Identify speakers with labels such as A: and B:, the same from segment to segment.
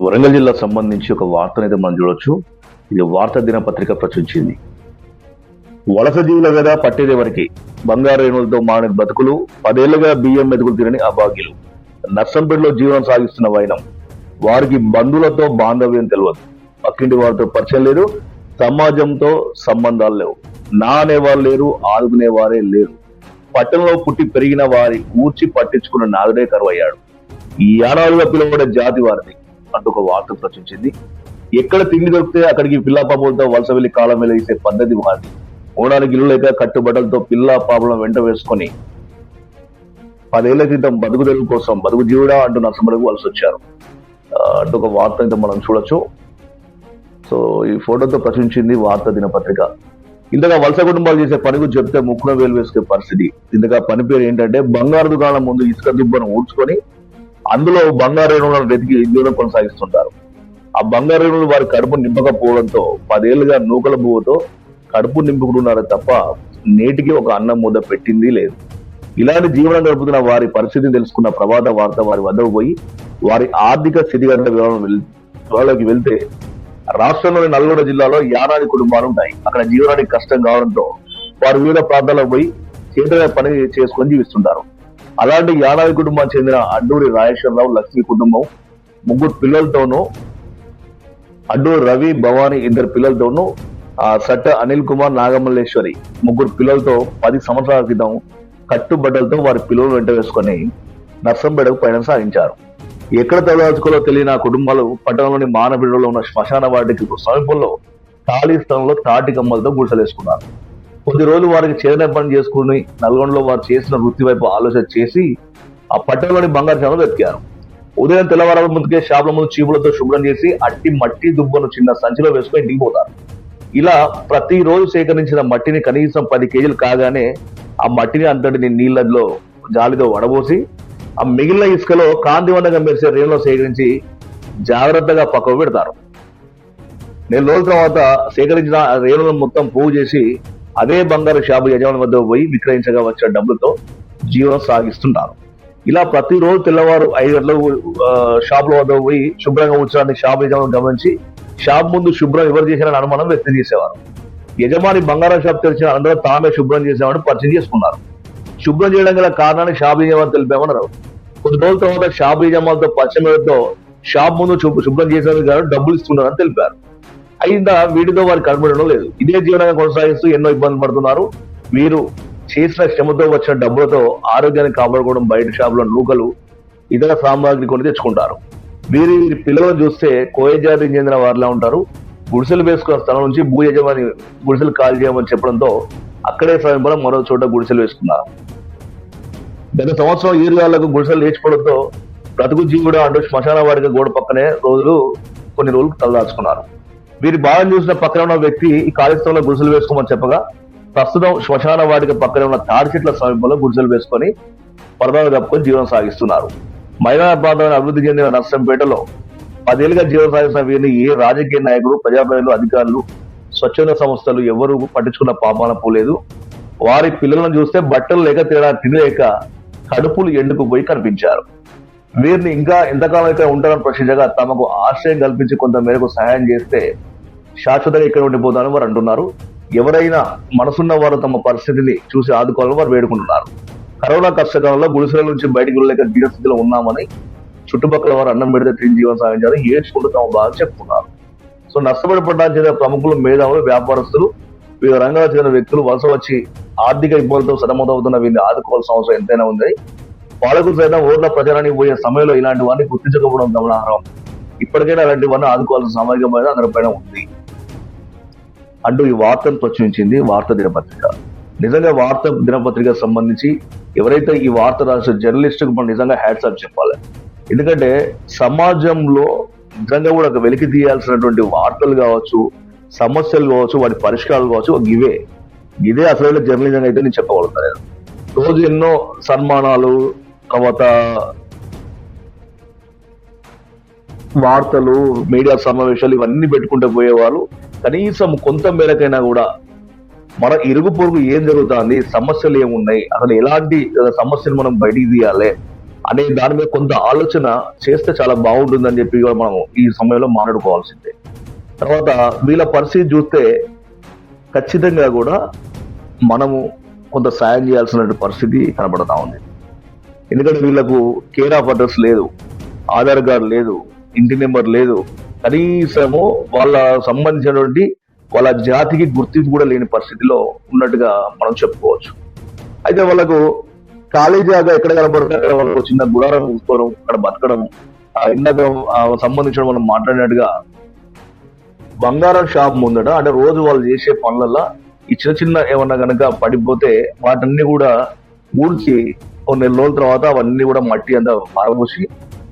A: వరంగల్ జిల్లాకు సంబంధించి ఒక వార్తనైతే మనం చూడొచ్చు. ఇది వార్తా దినపత్రిక ప్రచురించింది. వలస జీవుల మీద పట్టేదేవరికి బంగారు రేణులతో మాని బతుకులు, 10 ఏళ్లుగా బియ్యం మెతుకులు తినని అభాగ్యులు. నర్సంపేటలో జీవనం సాగిస్తున్న వైనం. వారికి బంధువులతో బాంధవ్యం తెలియదు, పక్కింటి వారితో పరిచయం లేదు, సమాజంతో సంబంధాలు లేవు. నా అనేవారు లేరు, ఆదుకునే వారే లేరు. పట్టణంలో పుట్టి పెరిగిన వారి ఊర్చి పట్టించుకున్న నాదుడే కరువయ్యాడు. ఈ యానాలుగా పిలువబడే జాతి వారిది అంటూ ఒక వార్త ప్రచురించింది. ఎక్కడ తిండి దొరికితే అక్కడికి పిల్లా పాపలతో వలస వెళ్లి కాలం వెలిగిసే పద్ధతి వారిది. ఓడానికి ఇల్లు లేక కట్టుబట్టలతో పిల్లా పాపలను వెంట వేసుకొని 10 ఏళ్ల క్రితం బతుకు తెరువు కోసం బతుకు జీవుడా అంటూ నర్సంపేటకు వలస వచ్చారు అంటూ ఒక వార్త అయితే మనం చూడొచ్చు. సో ఈ ఫోటోతో ప్రచురించింది వార్తా దినపత్రిక. ఇంతగా వలస కుటుంబాలు చేసే పని గురించి చెప్తే ముక్కున వేలు వేసుకునే పరిస్థితి. ఇంతగా పని పేరు ఏంటంటే బంగారు దుకాణం ముందు ఇసుక దిబ్బను ఊడ్చుకొని అందులో బంగారు రేణులను వెతికి జీవనం కొనసాగిస్తుంటారు. ఆ బంగారు రేణులు వారి కడుపు నింపకపోవడంతో 10 ఏళ్లుగా నూకల బువ్వతో కడుపు నింపుకుంటున్నారు తప్ప నేటికి ఒక అన్నం ముద్ద పెట్టింది లేదు. ఇలాంటి జీవనం గడుపుతున్న వారి పరిస్థితిని తెలుసుకున్న ప్రభాత వార్త వారి వద్దకు పోయి వారి ఆర్థిక స్థితిగతుల వివరాల్లోకి వెళ్తే, రాష్ట్రంలోని నల్గొండ జిల్లాలో యానాది కుటుంబాలు ఉంటాయి. అక్కడ జీవనానికి కష్టం కావడంతో వారు వివిధ ప్రాంతాలకు పోయి చేతుల పని చేసుకొని జీవిస్తుంటారు. అలాంటి యానాది కుటుంబానికి చెందిన అడ్డూరి రాజేశ్వరరావు లక్ష్మి కుటుంబం 3 పిల్లలతోనూ, అడ్డూరి రవి, భవాని 2 పిల్లలతోనూ, సట్ట అనిల్ కుమార్, నాగమల్లేశ్వరి 3 పిల్లలతో 10 సంవత్సరాల క్రితం కట్టుబట్టలతో వారి పిల్లలు వెంట వేసుకొని నర్సంపేటకు పయనం సాగించారు. ఎక్కడ తలదాచుకోలో తెలియని ఆ కుటుంబాలు పట్టణంలోని మానబిడ్డలో ఉన్న శ్మశాన వాటికి సమీపంలో ఖాళీ స్థలంలో తాటి కమ్మలతో గుడిసెలేసుకున్నారు. కొద్ది రోజులు వారికి చేదన పని చేసుకుని నల్గొండలో వారు చేసిన వృత్తి వైపు ఆలోచన చేసి ఆ పట్టణంలోని బంగారు షాపులు వెతికారు. ఉదయం తెల్లవారు ముందుకే షాపుల ముందు చీపులతో శుభ్రం చేసి అట్టి మట్టి దుబ్బను చిన్న సంచిలో వేసుకొని ఇంటికి పోతారు. ఇలా ప్రతిరోజు సేకరించిన మట్టిని కనీసం 10 కేజీలు కాగానే ఆ మట్టిని అంతటిని నీళ్ళలో జాలితో వడబోసి ఆ మిగిలిన ఇసుకలో కాంతివంతంగా మెరిసే రేణులో సేకరించి జాగ్రత్తగా పక్కకు పెడతారు. 4 రోజుల తర్వాత సేకరించిన రేణులను మొత్తం పోగు చేసి అదే బంగారు షాపు యజమాని వద్ద పోయి విక్రయించగా వచ్చిన డబ్బులతో జీవనం సాగిస్తుంటారు. ఇలా ప్రతిరోజు తెల్లవారు 5 గంటలకు షాపుల వద్ద పోయి శుభ్రంగా ఉంచడాన్ని షాపు యజమాని గమనించి షాప్ ముందు శుభ్రం ఎవరు చేశారని అనుమానం వ్యక్తం చేసేవారు. యజమాని బంగారం షాప్ తెరిచిన అనంతరం తామే శుభ్రం చేసామని పరిచయం చేసుకున్నారు. శుభ్రం చేయడం గల కారణాన్ని షాప్ యజమాని తెలిపామన్నారు. కొద్ది రోజుల తర్వాత షాప్ యజమానితో పరిచయంతో షాప్ ముందు శుభ్రం చేసేందుకు గాను డబ్బులు ఇస్తున్నారని తెలిపారు. అయినా వీటితో వారి కనబడడం లేదు. ఇదే జీవనంగా కొనసాగిస్తూ ఎన్నో ఇబ్బందులు పడుతున్నారు. వీరు చేసిన శ్రమతో వచ్చిన డబ్బులతో ఆరోగ్యాన్ని కాపాడుకోవడం బయట షాపులో నూకలు, ఇతర సామాగ్రి కొని తెచ్చుకుంటారు. వీరి పిల్లలను చూస్తే కోయ జాతికి చెందిన వారిలా ఉంటారు. గుడిసెలు వేసుకున్న స్థలం నుంచి భూ యజమాని గుడిసెలు ఖాళీ చేయమని చెప్పడంతో అక్కడే సమీపంలో మరో చోట గుడిసెలు వేసుకున్నారు. గత సంవత్సరం ఈరుగాళ్లకు గుడిసెలు లేచిపోవడంతో బ్రతుకు జీవుడు అంటూ శ్మశాన వాడిక గోడ పక్కనే కొన్ని రోజులు తలదాచుకున్నారు. వీరి బాధను చూసిన పక్కన ఉన్న వ్యక్తి ఈ ఖాళీ స్థలంలో గుడిసెలు వేసుకోమని చెప్పగా ప్రస్తుతం శ్మశాన వాడిక పక్కనే ఉన్న తాడి చెట్ల సమీపంలో గుడిసెలు వేసుకొని పరదాలు కప్పుకొని జీవనం సాగిస్తున్నారు. మైదాన ప్రాంతాన్ని అభివృద్ధి చెందిన నర్సంపేటలో 10 ఏళ్లుగా జీవనం సాగిస్తున్న వీరిని ఏ రాజకీయ నాయకులు, ప్రజాప్రతినిధులు, అధికారులు, స్వచ్ఛంద సంస్థలు ఎవరు పట్టించుకున్న పాపాన పోలేదు. వారి పిల్లలను చూస్తే బట్టలు లేక తినడానికి లేక కడుపులు ఎండుకుపోయి కనిపించారు. వీరిని ఇంకా ఎంతకాలం ఇక్కడ ఉంటారని ప్రశ్నించగా తమకు ఆశ్రయం కల్పించి కొంత మేరకు సహాయం చేస్తే శాశ్వతంగా ఇక్కడ ఉండిపోతారని వారు అంటున్నారు. ఎవరైనా మనసున్న వారు తమ పరిస్థితిని చూసి ఆదుకోవాలని వారు వేడుకుంటున్నారు. కరోనా కష్టకాలంలో గుడిసెల నుంచి బయటకు వెళ్ళలేక దీనస్థితిలో ఉన్నామని చుట్టుపక్కల వారు అన్నం పెడితే తిరిగి జీవనం సాగించారు, ఏడ్చుకుంటూ తమ బాధ చెప్పుకున్నారు. సో నష్టపడి పడ్డానికి చెందిన ప్రముఖులు, మేధావులు, వ్యాపారస్తులు, వివిధ రంగాలకు చెందిన వ్యక్తులు వలస వచ్చి ఆర్థిక ఇబ్బందులతో సతమతమవుతున్న వీరిని ఆదుకోవాల్సిన అవసరం ఎంతైనా ఉంది. పాలకులు సైతం ఓట్ల ప్రచారానికి పోయే సమయంలో ఇలాంటి వారిని గుర్తించకపోవడం గమనార్హం. ఇప్పటికైనా అలాంటి వారిని ఆదుకోవాల్సిన సామాజిక బాధ్యత అందరిపైన ఉంది అంటూ ఈ వార్తను ప్రచురించింది వార్తా దినపత్రిక. నిజంగా వార్తా దినపత్రిక సంబంధించి ఎవరైతే ఈ వార్త రాసిన జర్నలిస్టుకు మనం నిజంగా హ్యాట్స్ ఆఫ్ చెప్పాలి. ఎందుకంటే సమాజంలో నిజంగా కూడా ఒక వెలికి తీయాల్సినటువంటి వార్తలు కావచ్చు, సమస్యలు కావచ్చు, వాటి పరిష్కారాలు కావచ్చు, ఇదే అసలు జర్నలిజం అయితే నేను చెప్పగలుగుతాను. రోజు ఎన్నో సన్మానాలు, తర్వాత వార్తలు, మీడియా సమావేశాలు ఇవన్నీ పెట్టుకుంటూ పోయేవాళ్ళు. కనీసం కొంత మేరకైనా కూడా మన ఇరుగు పొరుగు ఏం జరుగుతుంది, సమస్యలు ఏమున్నాయి, అసలు ఎలాంటి సమస్యలు మనం బయటికి తీయాలి, అనే దాని మీద కొంత ఆలోచన చేస్తే చాలా బాగుంటుందని చెప్పి కూడా మనం ఈ సమయంలో మాట్లాడుకోవాల్సిందే. తర్వాత వీళ్ళ పరిస్థితి చూస్తే ఖచ్చితంగా కూడా మనము కొంత సాయం చేయాల్సిన పరిస్థితి కనబడతా ఉంది. ఎందుకంటే వీళ్ళకు కేర్ ఆఫ్ అడ్రస్ లేదు, ఆధార్ కార్డు లేదు, ఇంటి నెంబర్ లేదు, కనీసము వాళ్ళ సంబంధించినటువంటి వాళ్ళ జాతికి గుర్తింపు కూడా లేని పరిస్థితిలో ఉన్నట్టుగా మనం చెప్పుకోవచ్చు. అయితే వాళ్ళకు ఖాళీ జాగా ఎక్కడ కనబడుతుంటే వాళ్ళకు చిన్న గుడారం చూసుకోవడం, అక్కడ బతకడం, ఇందాక సంబంధించిన మనం మాట్లాడినట్టుగా బంగారం షాప్ ముందట అంటే రోజు వాళ్ళు చేసే పనులలో ఈ చిన్న చిన్న ఏమన్నా కనుక పడిపోతే వాటన్ని కూడా ఊడ్చి కొన్ని నెల రోజుల తర్వాత అవన్నీ కూడా మట్టి అంతా పడబోసి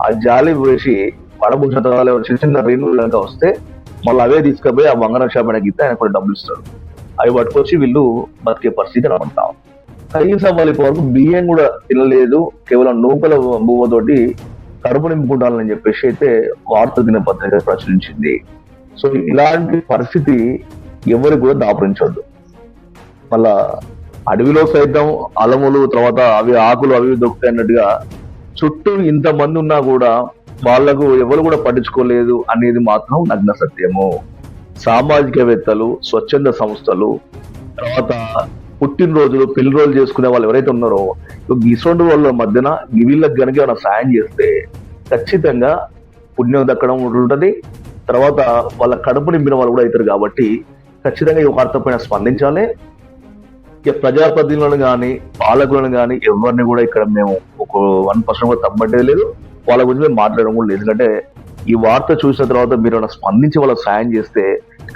A: ఆ జాలి వేసి పడబోసిన తర్వాత చిన్న చిన్న రేణులు కనుక వస్తే మళ్ళీ అవే తీసుకుపోయి ఆ బంగారం షాప్ ఆయనకి ఇస్తే ఆయన కొన్ని డబ్బులు ఇస్తారు. అవి పట్టుకొచ్చి వీళ్ళు బతికే పరిస్థితి కనబడతాం. కనీసం వాళ్ళ వరకు బియ్యం కూడా తినలేదు, కేవలం నూకల బువ్వతోటి కడుపు నింపుకుంటానని చెప్పేసి అయితే వార్తా దినపత్రిక ప్రచురించింది. సో ఇలాంటి పరిస్థితి ఎవరికి కూడా దాపురించొద్దు. మళ్ళా అడవిలో సైతం అలములు, తర్వాత అవి ఆకులు అవి దొక్కుతాయి అన్నట్టుగా చుట్టూ ఇంతమంది ఉన్నా కూడా వాళ్లకు ఎవరు కూడా పట్టించుకోలేదు అనేది మాత్రం నగ్న సత్యము. సామాజికవేత్తలు, స్వచ్ఛంద సంస్థలు, తర్వాత పుట్టినరోజులు, పెళ్లి రోజులు చేసుకునే వాళ్ళు ఎవరైతే ఉన్నారో ఇటువంటి వాళ్ళ మధ్యన వీళ్ళకి కనుక ఏమైనా సాయం చేస్తే ఖచ్చితంగా పుణ్యం దక్కడం ఉంటుంది. తర్వాత వాళ్ళ కడుపు నింపిన వాళ్ళు కూడా అవుతారు. కాబట్టి ఖచ్చితంగా ఈ వార్త పైన స్పందించాలి. ఇక ప్రజాప్రతినిధులను కానీ పాలకులను కానీ ఎవరిని కూడా ఇక్కడ మేము ఒక 1% కూడా తప్పట్టేది లేదు, వాళ్ళ గురించి మేము మాట్లాడడం కూడా లేదు. ఎందుకంటే ఈ వార్త చూసిన తర్వాత మీరు ఏమైనా స్పందించి వాళ్ళకి సాయం చేస్తే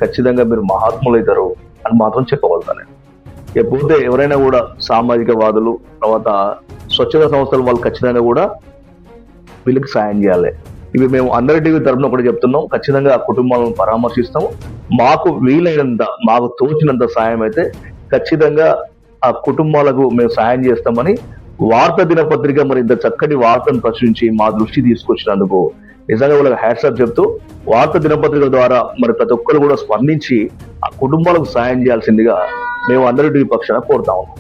A: ఖచ్చితంగా మీరు మహాత్ములు అవుతారు అని మాత్రం చెప్పగలుగుతాను. ఇకపోతే ఎవరైనా కూడా సామాజిక వాదులు, తర్వాత స్వచ్ఛంద సంస్థలు వాళ్ళు ఖచ్చితంగా కూడా వీళ్ళకి సాయం చేయాలి. ఇవి మేము అందరి టీవీ తరఫున ఒకటి చెప్తున్నాం, ఖచ్చితంగా ఆ కుటుంబాలను పరామర్శిస్తాము. మాకు వీలైనంత, మాకు తోచినంత సాయం అయితే ఖచ్చితంగా ఆ కుటుంబాలకు మేము సాయం చేస్తామని వార్తా దినపత్రిక మరి ఇంత చక్కటి వార్తను ప్రచురించి మా దృష్టి తీసుకొచ్చినందుకు నిజంగా వాళ్ళకి హ్యాట్సాప్ చెప్తూ వార్తా దినపత్రిక ద్వారా మరి ప్రతి ఒక్కరు కూడా స్పందించి ఆ కుటుంబాలకు సాయం చేయాల్సిందిగా మేము అందరి టీవీ పక్షాన కోరుతా ఉన్నాం.